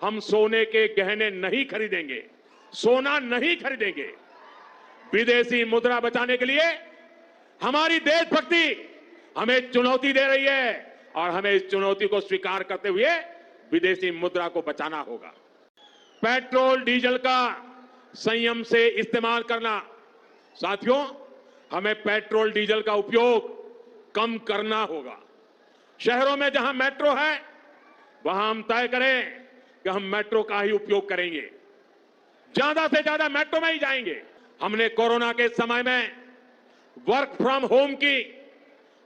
हम सोने के गहने नहीं खरीदेंगे, सोना नहीं खरीदेंगे। विदेशी मुद्रा बचाने के लिए हमारी देशभक्ति हमें चुनौती दे रही है और हमें इस चुनौती को स्वीकार करते हुए विदेशी मुद्रा को बचाना होगा। पेट्रोल डीजल का संयम से इस्तेमाल करना। साथियों, हमें पेट्रोल डीजल का उपयोग कम करना होगा। शहरों में जहां मेट्रो है वहां हम तय करें कि हम मेट्रो का ही उपयोग करेंगे, ज्यादा से ज्यादा मेट्रो में ही जाएंगे। हमने कोरोना के समय में वर्क फ्रॉम होम की,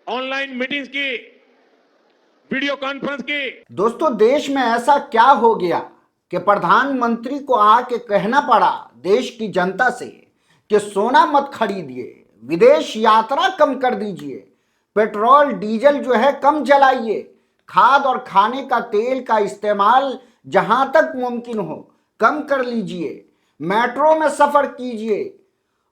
ऑनलाइन मीटिंग्स की, वीडियो कॉन्फ्रेंस की। दोस्तों, देश में ऐसा क्या हो गया कि प्रधानमंत्री को आके कहना पड़ा देश की जनता से कि सोना मत खरीदिए, विदेश यात्रा कम कर दीजिए, पेट्रोल डीजल जो है कम जलाइए, खाद और खाने का तेल का इस्तेमाल जहां तक मुमकिन हो कम कर लीजिए, मेट्रो में सफर कीजिए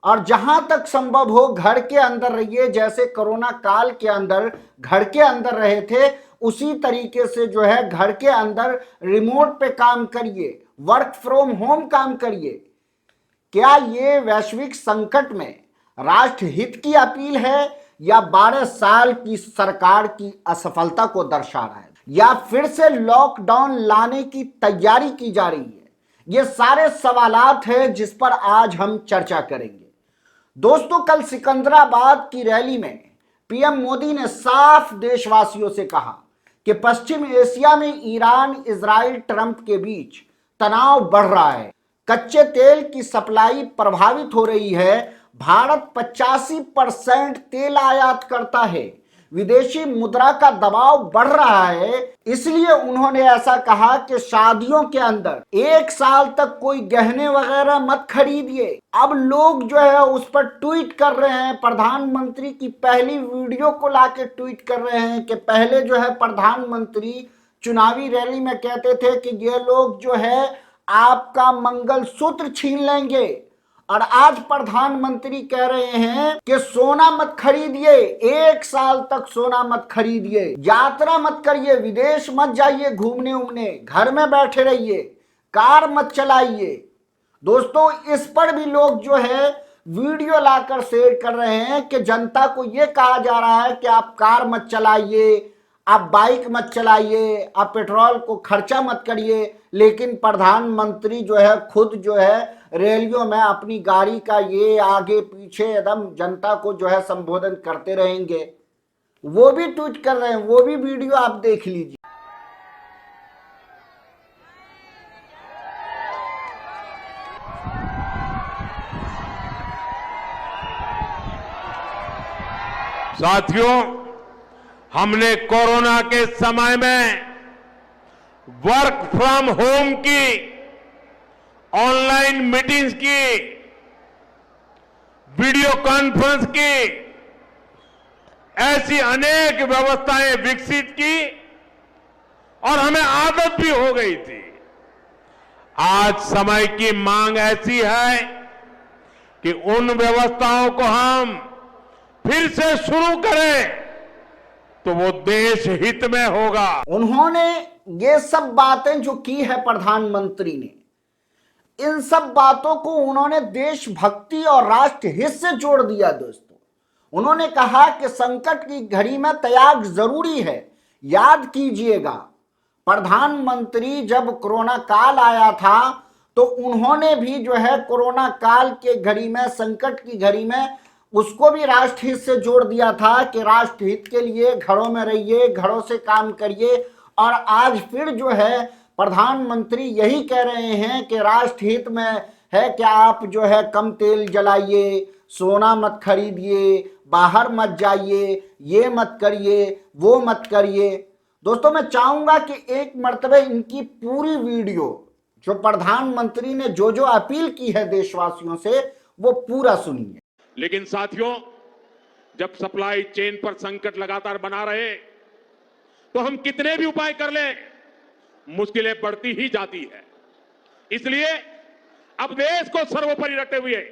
और जहां तक संभव हो घर के अंदर रहिए। जैसे कोरोना काल के अंदर घर के अंदर रहे थे उसी तरीके से जो है घर के अंदर रिमोट पे काम करिए, वर्क फ्रॉम होम काम करिए। क्या ये वैश्विक संकट में राष्ट्र हित की अपील है या 12 साल की सरकार की असफलता को दर्शा रहा है, या फिर से लॉकडाउन लाने की तैयारी की जा रही है? ये सारे सवालात हैं जिस पर आज हम चर्चा करेंगे। दोस्तों, कल सिकंदराबाद की रैली में पीएम मोदी ने साफ देशवासियों से कहा कि पश्चिम एशिया में ईरान, इजराइल, ट्रंप के बीच तनाव बढ़ रहा है, कच्चे तेल की सप्लाई प्रभावित हो रही है, भारत 85% तेल आयात करता है, विदेशी मुद्रा का दबाव बढ़ रहा है। इसलिए उन्होंने ऐसा कहा कि शादियों के अंदर 1 साल तक कोई गहने वगैरह मत खरीदिए। अब लोग जो है उस पर ट्वीट कर रहे हैं, प्रधानमंत्री की पहली वीडियो को लाके ट्वीट कर रहे हैं कि पहले जो है प्रधानमंत्री चुनावी रैली में कहते थे कि ये लोग जो है आपका मंगलसूत्र छीन लेंगे, और आज प्रधानमंत्री कह रहे हैं कि सोना मत खरीदिए, 1 साल तक सोना मत खरीदिए, यात्रा मत करिए, विदेश मत जाइए घूमने उमने, घर में बैठे रहिए, कार मत चलाइए। दोस्तों, इस पर भी लोग जो है वीडियो लाकर शेयर कर रहे हैं कि जनता को यह कहा जा रहा है कि आप कार मत चलाइए, आप बाइक मत चलाइए, आप पेट्रोल को खर्चा मत करिए, लेकिन प्रधानमंत्री जो है खुद जो है रैलियों में अपनी गाड़ी का ये आगे पीछे एकदम जनता को जो है संबोधन करते रहेंगे। वो भी ट्वीट कर रहे हैं, वो भी वीडियो आप देख लीजिए। साथियों, हमने कोरोना के समय में वर्क फ्रॉम होम की, ऑनलाइन मीटिंग्स की, वीडियो कॉन्फ्रेंस की, ऐसी अनेक व्यवस्थाएं विकसित की और हमें आदत भी हो गई थी। आज समय की मांग ऐसी है कि उन व्यवस्थाओं को हम फिर से शुरू करें तो वो देश हित में होगा। उन्होंने ये सब बातें जो की है प्रधानमंत्री ने, इन सब बातों को उन्होंने देशभक्ति और राष्ट्र हित से जोड़ दिया। दोस्तों, उन्होंने कहा कि संकट की घड़ी में त्याग जरूरी है। याद कीजिएगा, प्रधानमंत्री जब कोरोना काल आया था तो उन्होंने भी जो है कोरोना काल के घड़ी में, संकट की घड़ी में, उसको भी राष्ट्र हित से जोड़ दिया था कि राष्ट्र हित के लिए घरों में रहिए, घरों से काम करिए। और आज फिर जो है प्रधानमंत्री यही कह रहे हैं कि राष्ट्र हित में है कि आप जो है कम तेल जलाइए, सोना मत खरीदिए, बाहर मत जाइए, ये मत करिए, वो मत करिए। दोस्तों, मैं चाहूंगा कि एक मर्तबे इनकी पूरी वीडियो जो प्रधानमंत्री ने जो जो अपील की है देशवासियों से, वो पूरा सुनिए। लेकिन साथियों, जब सप्लाई चेन पर संकट लगातार बना रहे तो हम कितने भी उपाय कर लें, मुश्किलें बढ़ती ही जाती है। इसलिए अब देश को सर्वोपरि रखते हुए,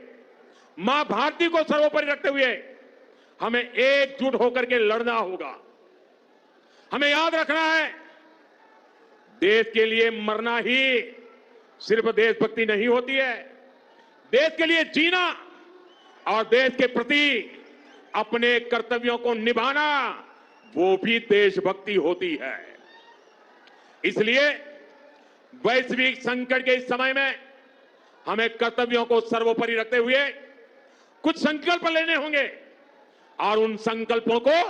मां भारती को सर्वोपरि रखते हुए हमें एकजुट होकर के लड़ना होगा। हमें याद रखना है, देश के लिए मरना ही सिर्फ देशभक्ति नहीं होती है, देश के लिए जीना और देश के प्रति अपने कर्तव्यों को निभाना वो भी देशभक्ति होती है। इसलिए वैश्विक संकट के इस समय में हमें कर्तव्यों को सर्वोपरि रखते हुए कुछ संकल्प लेने होंगे और उन संकल्पों को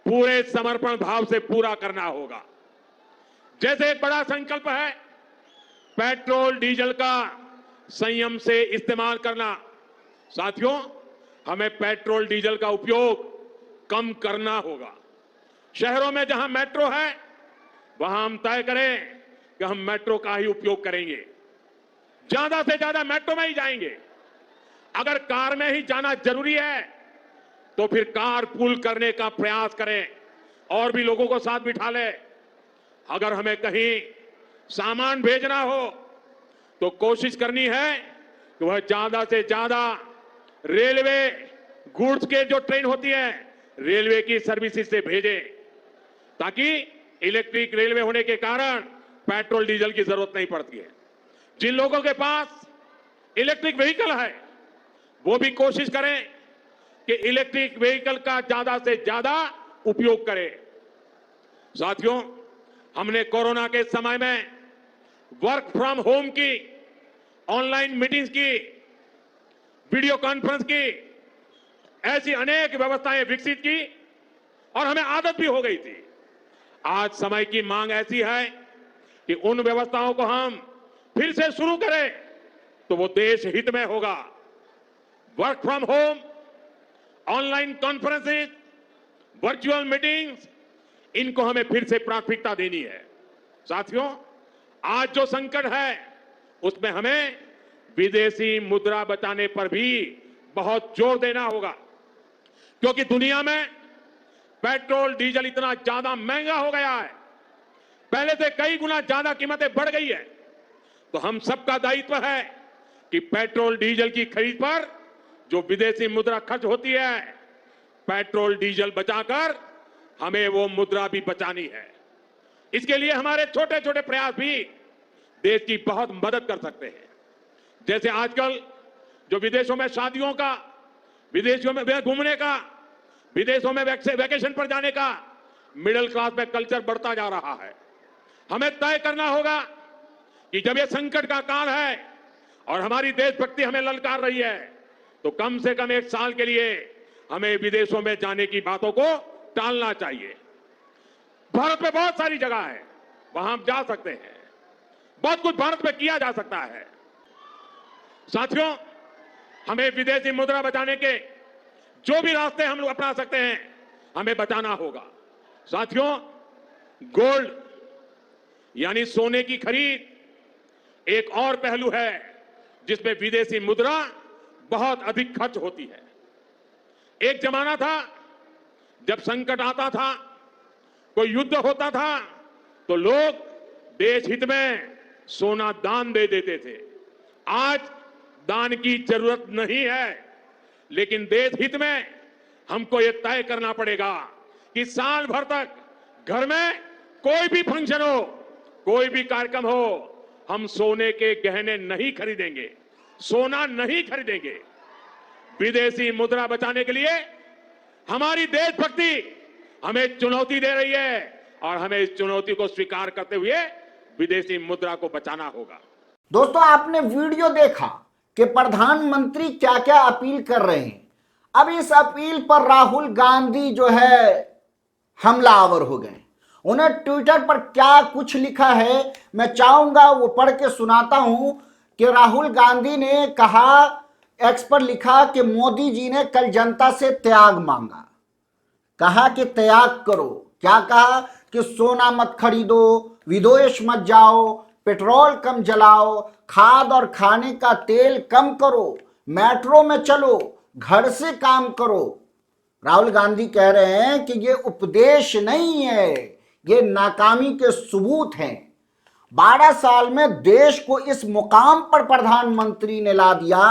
पूरे समर्पण भाव से पूरा करना होगा। जैसे एक बड़ा संकल्प है पेट्रोल डीजल का संयम से इस्तेमाल करना। साथियों, हमें पेट्रोल डीजल का उपयोग कम करना होगा। शहरों में जहां मेट्रो है वहां हम तय करें कि हम मेट्रो का ही उपयोग करेंगे, ज्यादा से ज्यादा मेट्रो में ही जाएंगे। अगर कार में ही जाना जरूरी है तो फिर कार पूल करने का प्रयास करें और भी लोगों को साथ बिठा ले। अगर हमें कहीं सामान भेजना हो तो कोशिश करनी है कि वह ज्यादा से ज्यादा रेलवे गुड्स के जो ट्रेन होती है रेलवे की सर्विसेज से भेजे, ताकि इलेक्ट्रिक रेलवे होने के कारण पेट्रोल डीजल की जरूरत नहीं पड़ती है। जिन लोगों के पास इलेक्ट्रिक व्हीकल है वो भी कोशिश करें कि इलेक्ट्रिक व्हीकल का ज्यादा से ज्यादा उपयोग करें। साथियों, हमने कोरोना के समय में वर्क फ्रॉम होम की, ऑनलाइन मीटिंग्स की, वीडियो कॉन्फ्रेंस की, ऐसी अनेक व्यवस्थाएं विकसित की और हमें आदत भी हो गई थी। आज समय की मांग ऐसी है कि उन व्यवस्थाओं को हम फिर से शुरू करें तो वो देश हित में होगा। Work from home, online conferences, virtual meetings, इनको हमें फिर से प्राथमिकता देनी है। साथियों, आज जो संकट है उसमें हमें विदेशी मुद्रा बचाने पर भी बहुत जोर देना होगा, क्योंकि दुनिया में पेट्रोल डीजल इतना ज्यादा महंगा हो गया है, पहले से कई गुना ज्यादा कीमतें बढ़ गई है। तो हम सबका दायित्व है कि पेट्रोल डीजल की खरीद पर जो विदेशी मुद्रा खर्च होती है, पेट्रोल डीजल बचाकर हमें वो मुद्रा भी बचानी है। इसके लिए हमारे छोटे छोटे प्रयास भी देश की बहुत मदद कर सकते हैं। जैसे आजकल जो विदेशों में शादियों का, विदेशों में घूमने का, विदेशों में वैकेशन पर जाने का मिडिल क्लास में कल्चर बढ़ता जा रहा है। हमें तय करना होगा कि जब ये संकट का काल है और हमारी देशभक्ति हमें ललकार रही है तो कम से कम एक साल के लिए हमें विदेशों में जाने की बातों को टालना चाहिए। भारत में बहुत सारी जगह है, वहां हम जा सकते हैं, बहुत कुछ भारत में किया जा सकता है। साथियों, हमें विदेशी मुद्रा बचाने के जो भी रास्ते हम लोग अपना सकते हैं हमें बचाना होगा। साथियों, गोल्ड यानी सोने की खरीद एक और पहलू है जिसमें विदेशी मुद्रा बहुत अधिक खर्च होती है। एक जमाना था जब संकट आता था, कोई युद्ध होता था तो लोग देश हित में सोना दान दे देते थे। आज दान की जरूरत नहीं है, लेकिन देश हित में हमको ये तय करना पड़ेगा कि साल भर तक घर में कोई भी फंक्शन हो, कोई भी कार्यक्रम हो, हम सोने के गहने नहीं खरीदेंगे, सोना नहीं खरीदेंगे। विदेशी मुद्रा बचाने के लिए हमारी देशभक्ति हमें चुनौती दे रही है और हमें इस चुनौती को स्वीकार करते हुए विदेशी मुद्रा को बचाना होगा। दोस्तों, आपने वीडियो देखा कि प्रधानमंत्री क्या क्या अपील कर रहे हैं। अब इस अपील पर राहुल गांधी जो है हमलावर हो गए। उन्हें ट्विटर पर क्या कुछ लिखा है मैं चाहूंगा वो पढ़ के सुनाता हूं कि राहुल गांधी ने कहा, एक्स पर लिखा कि मोदी जी ने कल जनता से त्याग मांगा, कहा कि त्याग करो। क्या कहा कि सोना मत खरीदो, विदेश मत जाओ, पेट्रोल कम जलाओ, खाद और खाने का तेल कम करो, मेट्रो में चलो, घर से काम करो। राहुल गांधी कह रहे हैं कि ये उपदेश नहीं है, ये नाकामी के सबूत हैं। 12 साल में देश को इस मुकाम पर प्रधानमंत्री ने ला दिया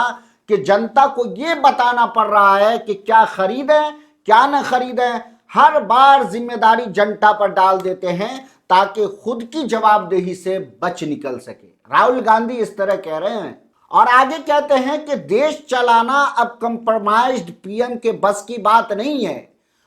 कि जनता को ये बताना पड़ रहा है कि क्या खरीदें क्या न खरीदें। हर बार जिम्मेदारी जनता पर डाल देते हैं ताकि खुद की जवाबदेही से बच निकल सके। राहुल गांधी इस तरह कह रहे हैं और आगे कहते हैं कि देश चलाना अब कंप्रोमाइज्ड पीएम के बस की बात नहीं है।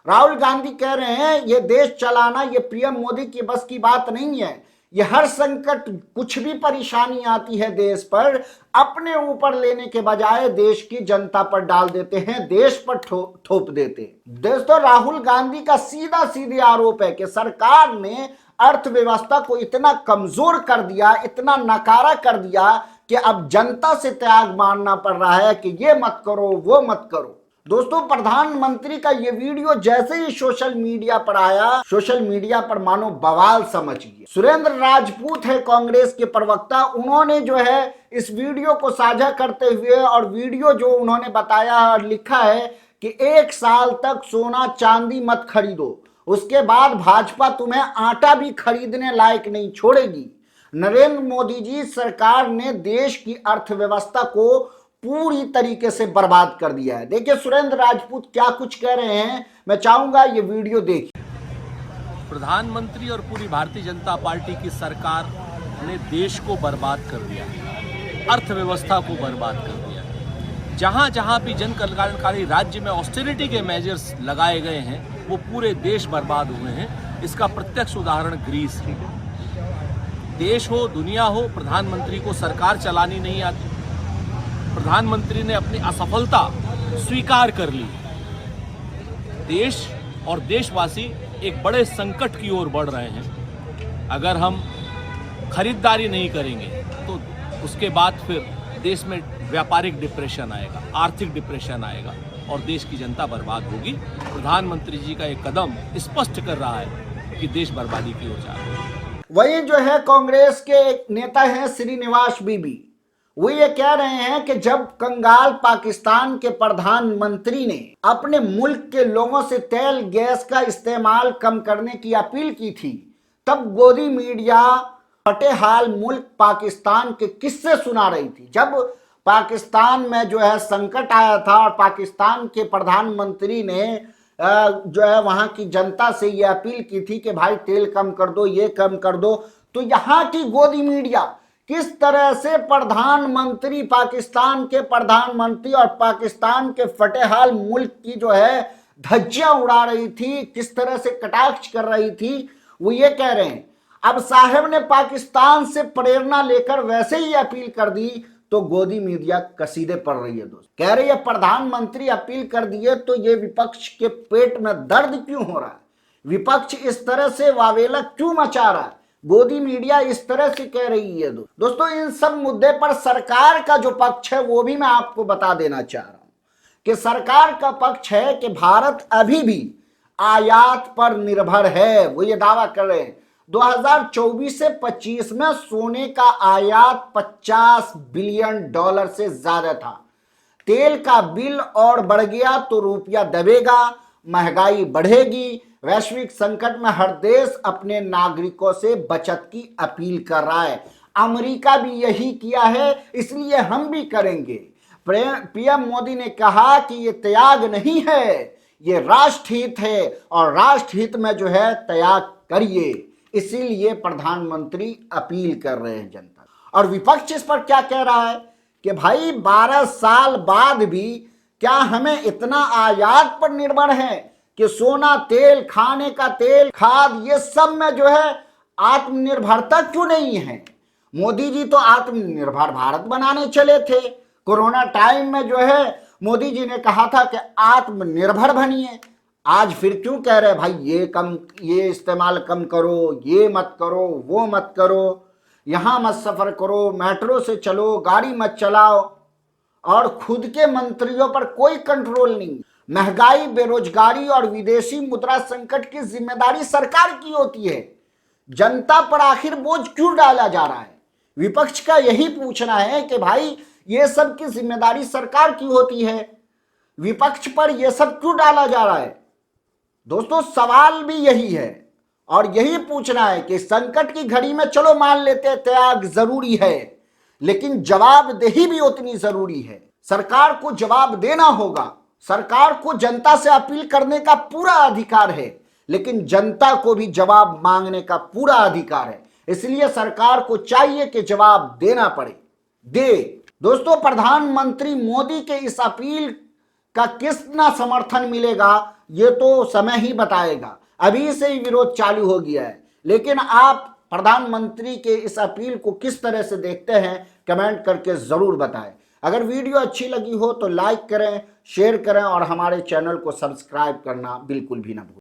राहुल गांधी कह रहे हैं ये देश चलाना ये पीएम मोदी की बस की बात नहीं है। ये हर संकट, कुछ भी परेशानी आती है देश पर, अपने ऊपर लेने के बजाय देश की जनता पर डाल देते हैं, देश पर थोप देते हैं। दोस्तों, राहुल गांधी का सीधा सीधे आरोप है कि सरकार ने अर्थव्यवस्था को इतना कमजोर कर दिया, इतना नकारा कर दिया कि अब जनता से त्याग मानना पड़ रहा है कि ये मत करो, वो मत करो। दोस्तों, प्रधानमंत्री का ये वीडियो जैसे ही सोशल मीडिया पर आया, सोशल मीडिया पर मानो बवाल समझ गया। सुरेंद्र राजपूत है कांग्रेस के प्रवक्ता, उन्होंने जो है इस वीडियो को साझा करते हुए और वीडियो जो उन्होंने बताया और लिखा है कि 1 साल तक सोना चांदी मत खरीदो, उसके बाद भाजपा तुम्हें आटा भी खरीदने लायक नहीं छोड़ेगी। नरेंद्र मोदी जी सरकार ने देश की अर्थव्यवस्था को पूरी तरीके से बर्बाद कर दिया है। देखिए सुरेंद्र राजपूत क्या कुछ कह रहे हैं, मैं चाहूंगा ये वीडियो देखिए। प्रधानमंत्री और पूरी भारतीय जनता पार्टी की सरकार ने देश को बर्बाद कर दिया, अर्थव्यवस्था को बर्बाद कर दिया। जहां जहां भी जन कल्याणकारी राज्य में ऑस्टेरिटी के मेजर्स लगाए गए हैं वो पूरे देश बर्बाद हुए हैं। इसका प्रत्यक्ष उदाहरण ग्रीस है। देश हो दुनिया हो, प्रधानमंत्री को सरकार चलानी नहीं आती। प्रधानमंत्री ने अपनी असफलता स्वीकार कर ली। देश और देशवासी एक बड़े संकट की ओर बढ़ रहे हैं। अगर हम खरीदारी नहीं करेंगे तो उसके बाद फिर देश में व्यापारिक डिप्रेशन आएगा, आर्थिक डिप्रेशन आएगा और देश की जनता बर्बाद होगी। प्रधानमंत्री जी का एक कदम स्पष्ट कर रहा है कि देश बर्बादी की ओर जा रहा है। वही जो है कांग्रेस के एक नेता हैं श्रीनिवास बीबी, वो ये कह रहे हैं कि जब कंगाल पाकिस्तान के प्रधानमंत्री ने अपने मुल्क के लोगों से तेल गैस का इस्तेमाल कम करने की अपील की थी, तब गोदी मीडिया फटेहाल मुल्क पाकिस्तान के किस्से सुना रही थी। जब पाकिस्तान में जो है संकट आया था और पाकिस्तान के प्रधानमंत्री ने जो है वहां की जनता से ये अपील की थी कि भाई तेल कम कर दो, ये कम कर दो, तो यहाँ की गोदी मीडिया किस तरह से प्रधानमंत्री, पाकिस्तान के प्रधानमंत्री और पाकिस्तान के फटेहाल मुल्क की जो है धज्जियां उड़ा रही थी, किस तरह से कटाक्ष कर रही थी, वो ये कह रहे हैं। अब साहब ने पाकिस्तान से प्रेरणा लेकर वैसे ही अपील कर दी तो गोदी मीडिया कसीदे पड़ रही है। दोस्त कह रही है प्रधानमंत्री अपील कर दिए तो ये विपक्ष के पेट में दर्द क्यों हो रहा है, विपक्ष इस तरह से वावेला क्यों मचा रहा है, गोदी मीडिया इस तरह से कह रही है। दोस्तों, इन सब मुद्दे पर सरकार का जो पक्ष है वो भी मैं आपको बता देना चाह रहा हूं कि सरकार का पक्ष है कि भारत अभी भी आयात पर निर्भर है। वो ये दावा कर रहे हैं 2024 से 25 में सोने का आयात $50 बिलियन से ज्यादा था। तेल का बिल और बढ़ गया तो रुपया दबेगा, महंगाई बढ़ेगी। वैश्विक संकट में हर देश अपने नागरिकों से बचत की अपील कर रहा है। अमेरिका भी यही किया है, इसलिए हम भी करेंगे। पीएम मोदी ने कहा कि ये त्याग नहीं है, ये राष्ट्रहित है और राष्ट्रहित में जो है त्याग करिए। इसीलिए प्रधानमंत्री अपील कर रहे हैं जनता। और विपक्ष इस पर क्या कह रहा है कि भाई 12 साल बाद भी क्या हमें इतना आयात पर निर्भर है कि सोना, तेल, खाने का तेल, खाद, ये सब में जो है आत्मनिर्भरता क्यों नहीं है। मोदी जी तो आत्मनिर्भर भारत बनाने चले थे। कोरोना टाइम में जो है मोदी जी ने कहा था कि आत्मनिर्भर बनिए। आज फिर क्यों कह रहे भाई ये इस्तेमाल कम करो, ये मत करो, वो मत करो, यहां मत सफर करो, मेट्रो से चलो, गाड़ी मत चलाओ, और खुद के मंत्रियों पर कोई कंट्रोल नहीं। महंगाई, बेरोजगारी और विदेशी मुद्रा संकट की जिम्मेदारी सरकार की होती है। जनता पर आखिर बोझ क्यों डाला जा रहा है? विपक्ष का यही पूछना है कि भाई ये सब की जिम्मेदारी सरकार की होती है, विपक्ष पर यह सब क्यों डाला जा रहा है? दोस्तों, सवाल भी यही है और यही पूछना है कि संकट की घड़ी में चलो मान लेते हैं त्याग जरूरी है, लेकिन जवाबदेही भी उतनी जरूरी है। सरकार को जवाब देना होगा। सरकार को जनता से अपील करने का पूरा अधिकार है लेकिन जनता को भी जवाब मांगने का पूरा अधिकार है, इसलिए सरकार को चाहिए कि जवाब देना पड़े, दे। दोस्तों, प्रधानमंत्री मोदी के इस अपील का कितना समर्थन मिलेगा ये तो समय ही बताएगा। अभी से ही विरोध चालू हो गया है, लेकिन आप प्रधानमंत्री के इस अपील को किस तरह से देखते हैं कमेंट करके जरूर बताएं। अगर वीडियो अच्छी लगी हो तो लाइक करें, शेयर करें और हमारे चैनल को सब्सक्राइब करना बिल्कुल भी ना भूलें।